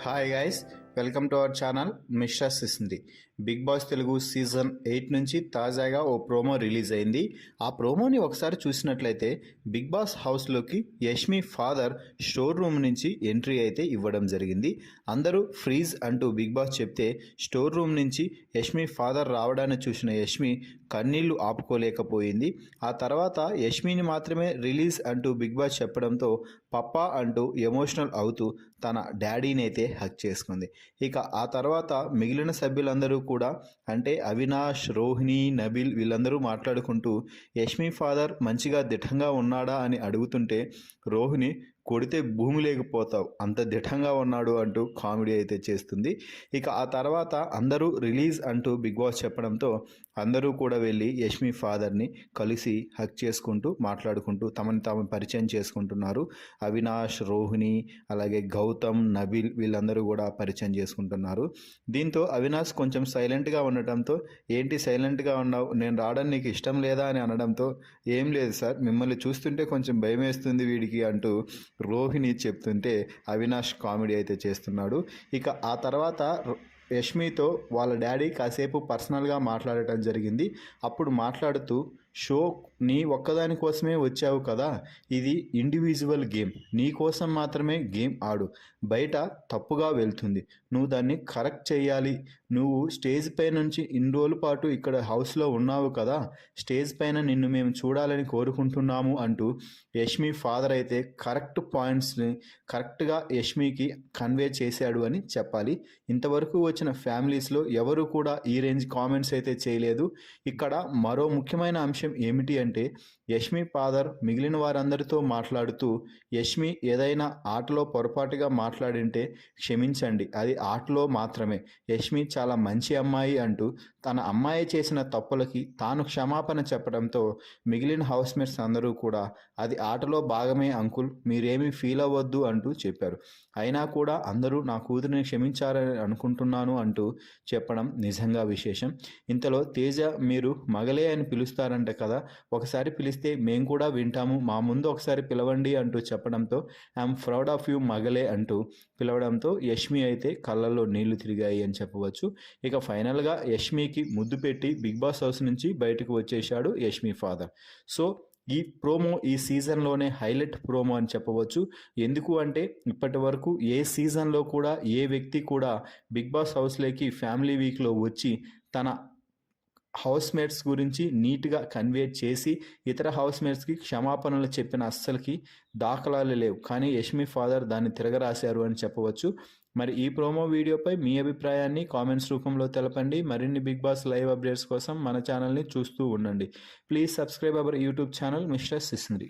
Hi guys, welcome to our channel mister సిసింది. Bigg Boss Telugu season 8 నుంచి తాజాగా ఓ promo release అయింది. ఆ ప్రోమోని ఒకసారి చూసినట్లయితే బిగ్ బాస్ హౌస్లోకి యష్మి ఫాదర్ స్టోర్ రూమ్ నుంచి ఎంట్రీ అయితే ఇవ్వడం జరిగింది. అందరూ ఫ్రీజ్ అంటూ బిగ్ బాస్ చెప్తే స్టోర్ రూమ్ నుంచి యష్మి ఫాదర్ రావడాన్ని చూసిన యష్మి కన్నీళ్లు ఆపుకోలేకపోయింది. ఆ తర్వాత యష్మిని మాత్రమే రిలీజ్ అంటూ బిగ్ బాస్ చెప్పడంతో పప్పా అంటూ ఎమోషనల్ అవుతూ తన డాడీని అయితే హక్ చేసుకుంది. ఇక ఆ తర్వాత మిగిలిన సభ్యులందరూ కూడా అంటే అవినాష్, రోహిణి, నబిల్ వీళ్ళందరూ మాట్లాడుకుంటూ యష్మి ఫాదర్ మంచిగా దిట్టంగా ఉన్నాడా అని అడుగుతుంటే రోహిణి కొడితే భూమి లేకపోతావు అంత దిట్టంగా ఉన్నాడు అంటూ కామెడీ అయితే చేస్తుంది. ఇక ఆ తర్వాత అందరూ రిలీజ్ అంటూ బిగ్ బాస్ చెప్పడంతో అందరూ కూడా వెళ్ళి యష్మి ఫాదర్ని కలిసి హక్ చేసుకుంటూ మాట్లాడుకుంటూ తమని తాము పరిచయం చేసుకుంటున్నారు. అవినాష్, రోహిణి, అలాగే గౌతమ్, నబిల్ వీళ్ళందరూ కూడా పరిచయం చేసుకుంటున్నారు. దీంతో అవినాష్ కొంచెం సైలెంట్గా ఉండటంతో ఏంటి సైలెంట్గా ఉన్నావు, నేను రావడం నీకు ఇష్టం లేదా అని అనడంతో ఏం లేదు సార్, మిమ్మల్ని చూస్తుంటే కొంచెం భయం వేస్తుంది వీడికి అంటూ రోహిణి చెప్తుంటే అవినాష్ కామెడీ అయితే చేస్తున్నాడు. ఇక ఆ తర్వాత యష్మితో వాళ్ళ డాడీ కాసేపు పర్సనల్గా మాట్లాడటం జరిగింది. అప్పుడు మాట్లాడుతూ షో నీ ఒక్కదాని కోసమే వచ్చావు కదా, ఇది ఇండివిజువల్ గేమ్, నీ కోసం మాత్రమే గేమ్ ఆడు, బయట తప్పుగా వెళ్తుంది, నువ్వు దాన్ని కరెక్ట్ చేయాలి, నువ్వు స్టేజ్ పై నుంచి ఇన్ని రోజుల పాటు ఇక్కడ హౌస్లో ఉన్నావు కదా, స్టేజ్ పైన నిన్ను మేము చూడాలని కోరుకుంటున్నాము అంటూ యష్మి ఫాదర్ అయితే కరెక్ట్ పాయింట్స్ని కరెక్ట్గా యష్మికి కన్వే చేశాడు అని చెప్పాలి. ఇంతవరకు వచ్చిన ఫ్యామిలీస్లో ఎవరు కూడా ఈ రేంజ్ కామెంట్స్ అయితే చేయలేదు. ఇక్కడ మరో ముఖ్యమైన అంశం ఏమిటి అంటే యష్మి ఫాదర్ మిగిలిన వారందరితో మాట్లాడుతూ యష్మి ఏదైనా ఆటలో పొరపాటుగా మాట్లాడింటే క్షమించండి, అది ఆటలో మాత్రమే, యష్మి చాలా మంచి అమ్మాయి అంటూ తన అమ్మాయి చేసిన తప్పులకి తాను క్షమాపణ చెప్పడంతో మిగిలిన హౌస్మేట్స్ అందరూ కూడా అది ఆటలో భాగమే అంకుల్, మీరేమీ ఫీల్ అవ్వద్దు అంటూ చెప్పారు. అయినా కూడా అందరూ నా కూతురిని క్షమించారని అనుకుంటున్నాను అంటూ చెప్పడం నిజంగా విశేషం. ఇంతలో తేజ మీరు మగలే అని పిలుస్తారంట కదా, ఒకసారి పిలిస్తే మేము కూడా వింటాము, మా ముందు ఒకసారి పిలవండి అంటూ చెప్పడంతో ఐఎమ్ ప్రౌడ్ ఆఫ్ యూ మగలే అంటూ పిలవడంతో యష్మి అయితే కళ్ళల్లో నీళ్లు తిరిగాయి అని చెప్పవచ్చు. ఇక ఫైనల్గా యష్మికి ముద్దు పెట్టి బిగ్ బాస్ హౌస్ నుంచి బయటకు వచ్చేశాడు యష్మి ఫాదర్. సో ఈ ప్రోమో ఈ సీజన్లోనే హైలైట్ ప్రోమో అని చెప్పవచ్చు. ఎందుకు అంటే ఇప్పటి వరకు ఏ సీజన్లో కూడా ఏ వ్యక్తి కూడా బిగ్ బాస్ హౌస్లోకి ఫ్యామిలీ వీక్లో వచ్చి తన హౌస్మేట్స్ గురించి నీట్గా కన్వే చేసి ఇతర హౌస్మేట్స్కి క్షమాపణలు చెప్పిన అస్సలకి దాఖలాలు లేవు. కానీ యష్మి ఫాదర్ దాన్ని తిరగరాశారు అని చెప్పవచ్చు. మరి ఈ ప్రోమో వీడియోపై మీ అభిప్రాయాన్ని కామెంట్స్ రూపంలో తెలపండి. మరిన్ని బిగ్ బాస్ లైవ్ అప్డేట్స్ కోసం మన ఛానల్ని చూస్తూ ఉండండి. Please subscribe our YouTube channel mister సిసింద్రి.